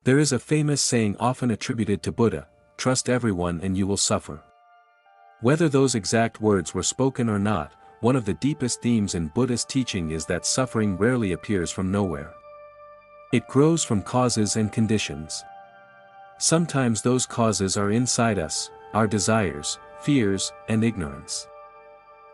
There is a famous saying often attributed to Buddha, "Trust everyone and you will suffer." Whether those exact words were spoken or not, one of the deepest themes in Buddhist teaching is that suffering rarely appears from nowhere. It grows from causes and conditions. Sometimes those causes are inside us, our desires, fears, and ignorance.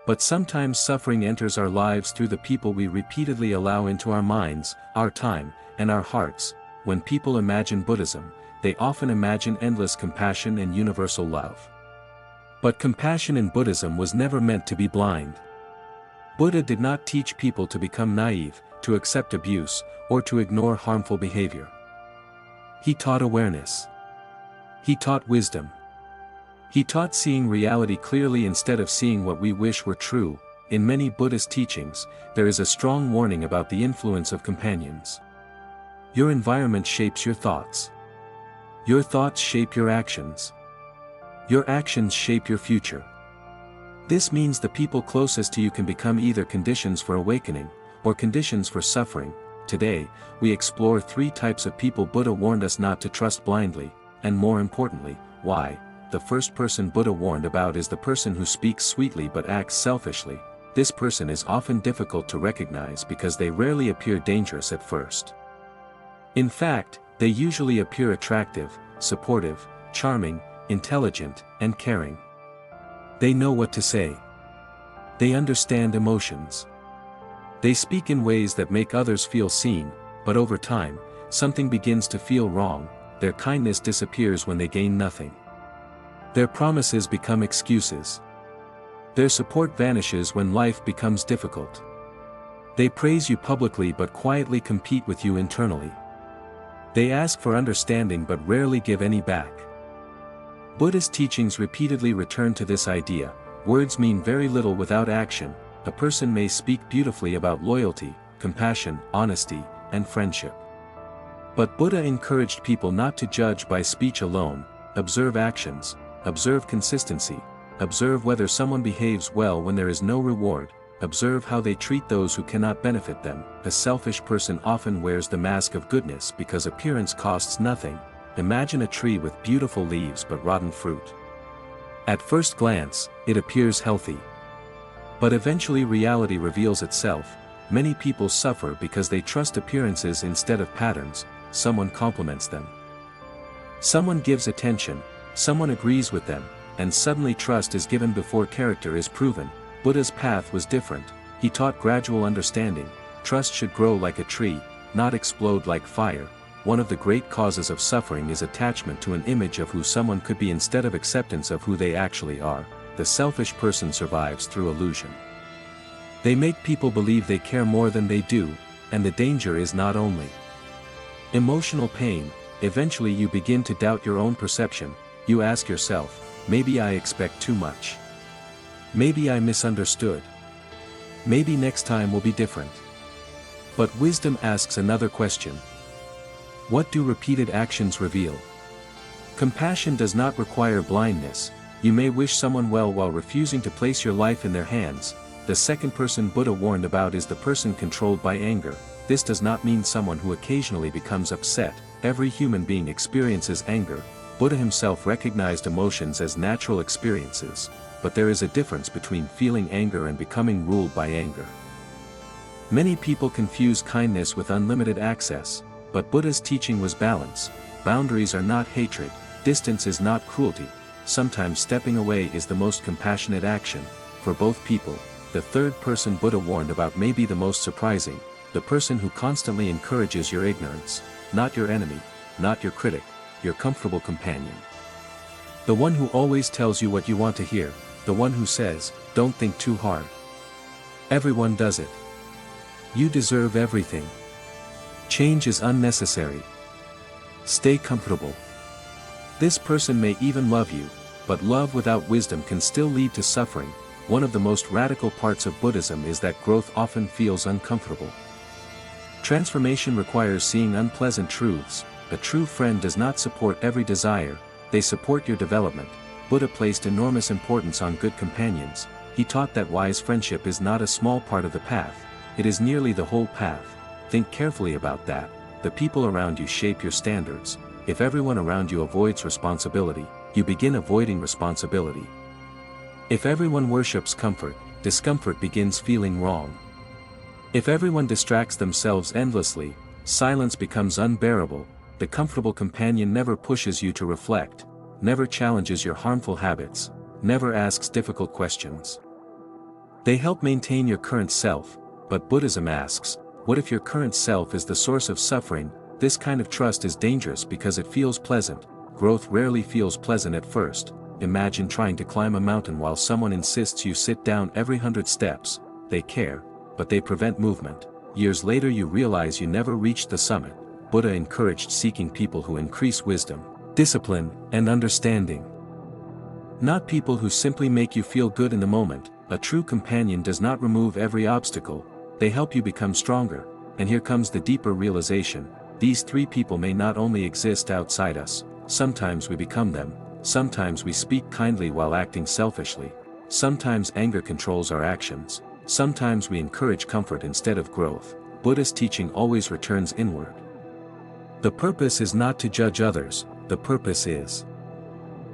But sometimes suffering enters our lives through the people we repeatedly allow into our minds, our time, and our hearts. When people imagine Buddhism, they often imagine endless compassion and universal love. But compassion in Buddhism was never meant to be blind. Buddha did not teach people to become naive, to accept abuse, or to ignore harmful behavior. He taught awareness. He taught wisdom. He taught seeing reality clearly instead of seeing what we wish were true. In many Buddhist teachings, there is a strong warning about the influence of companions. Your environment shapes your thoughts. Your thoughts shape your actions. Your actions shape your future. This means the people closest to you can become either conditions for awakening, or conditions for suffering. Today, we explore 3 types of people Buddha warned us not to trust blindly, and more importantly, why. The first person Buddha warned about is the person who speaks sweetly but acts selfishly. This person is often difficult to recognize because they rarely appear dangerous at first. In fact, they usually appear attractive, supportive, charming, intelligent, and caring. They know what to say. They understand emotions. They speak in ways that make others feel seen, but over time, something begins to feel wrong. Their kindness disappears when they gain nothing. Their promises become excuses. Their support vanishes when life becomes difficult. They praise you publicly but quietly compete with you internally. They ask for understanding but rarely give any back. Buddhist teachings repeatedly return to this idea. Words mean very little without action. A person may speak beautifully about loyalty, compassion, honesty, and friendship. But Buddha encouraged people not to judge by speech alone. Observe actions, observe consistency, observe whether someone behaves well when there is no reward, observe how they treat those who cannot benefit them. A selfish person often wears the mask of goodness because appearance costs nothing. Imagine a tree with beautiful leaves but rotten fruit. At first glance, it appears healthy. But eventually reality reveals itself. Many people suffer because they trust appearances instead of patterns. Someone compliments them. Someone gives attention, someone agrees with them, and suddenly trust is given before character is proven. Buddha's path was different. He taught gradual understanding. Trust should grow like a tree, not explode like fire. One of the great causes of suffering is attachment to an image of who someone could be instead of acceptance of who they actually are. The selfish person survives through illusion. They make people believe they care more than they do, and the danger is not only emotional pain. Eventually you begin to doubt your own perception. You ask yourself, maybe I expect too much. Maybe I misunderstood. Maybe next time will be different. But wisdom asks another question. What do repeated actions reveal? Compassion does not require blindness. You may wish someone well while refusing to place your life in their hands. The second person Buddha warned about is the person controlled by anger. This does not mean someone who occasionally becomes upset. Every human being experiences anger. Buddha himself recognized emotions as natural experiences, but there is a difference between feeling anger and becoming ruled by anger. Many people confuse kindness with unlimited access, but Buddha's teaching was balance. Boundaries are not hatred, distance is not cruelty. Sometimes stepping away is the most compassionate action, for both people. The third person Buddha warned about may be the most surprising, the person who constantly encourages your ignorance, not your enemy, not your critic, your comfortable companion. The one who always tells you what you want to hear, the one who says, don't think too hard. Everyone does it. You deserve everything. Change is unnecessary. Stay comfortable. This person may even love you, but love without wisdom can still lead to suffering. One of the most radical parts of Buddhism is that growth often feels uncomfortable. Transformation requires seeing unpleasant truths. A true friend does not support every desire, they support your development. Buddha placed enormous importance on good companions. He taught that wise friendship is not a small part of the path, it is nearly the whole path. Think carefully about that. the people around you shape your standards. If everyone around you avoids responsibility, you begin avoiding responsibility. If everyone worships comfort, discomfort begins feeling wrong. If everyone distracts themselves endlessly, silence becomes unbearable. The comfortable companion never pushes you to reflect, never challenges your harmful habits, never asks difficult questions. They help maintain your current self, but Buddhism asks, what if your current self is the source of suffering? This kind of trust is dangerous because it feels pleasant. Growth rarely feels pleasant at first. Imagine trying to climb a mountain while someone insists you sit down every 100 steps. They care, but they prevent movement. Years later you realize you never reached the summit. Buddha encouraged seeking people who increase wisdom, discipline, and understanding. Not people who simply make you feel good in the moment. A true companion does not remove every obstacle, they help you become stronger. And here comes the deeper realization, these three people may not only exist outside us, sometimes we become them, sometimes we speak kindly while acting selfishly, sometimes anger controls our actions, sometimes we encourage comfort instead of growth. Buddhist teaching always returns inward. The purpose is not to judge others, the purpose is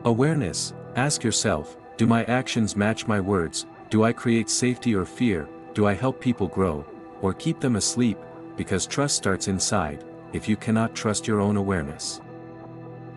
awareness. Ask yourself, do my actions match my words? Do I create safety or fear? Do I help people grow, or keep them asleep? Because trust starts inside. If you cannot trust your own awareness,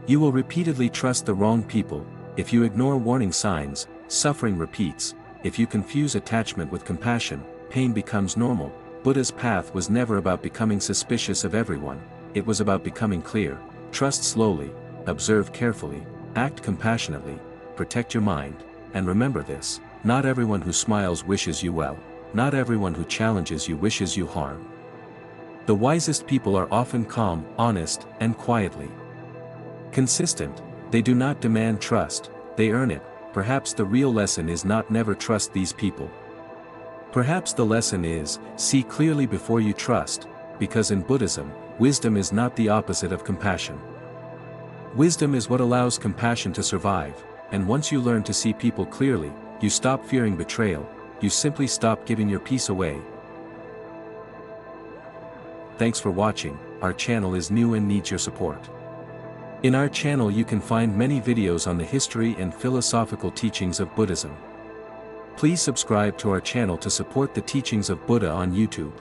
you will repeatedly trust the wrong people. If you ignore warning signs, suffering repeats. If you confuse attachment with compassion, pain becomes normal. Buddha's path was never about becoming suspicious of everyone, it was about becoming clear. Trust slowly, observe carefully, act compassionately, protect your mind, and remember this, not everyone who smiles wishes you well, not everyone who challenges you wishes you harm. The wisest people are often calm, honest, and quietly consistent. They do not demand trust, they earn it. Perhaps the real lesson is not never trust these people. Perhaps the lesson is, see clearly before you trust, because in Buddhism, wisdom is not the opposite of compassion. Wisdom is what allows compassion to survive, and once you learn to see people clearly, you stop fearing betrayal, you simply stop giving your peace away. Thanks for watching. Our channel is new and needs your support. In our channel you can find many videos on the history and philosophical teachings of Buddhism. Please subscribe to our channel to support the teachings of Buddha on YouTube.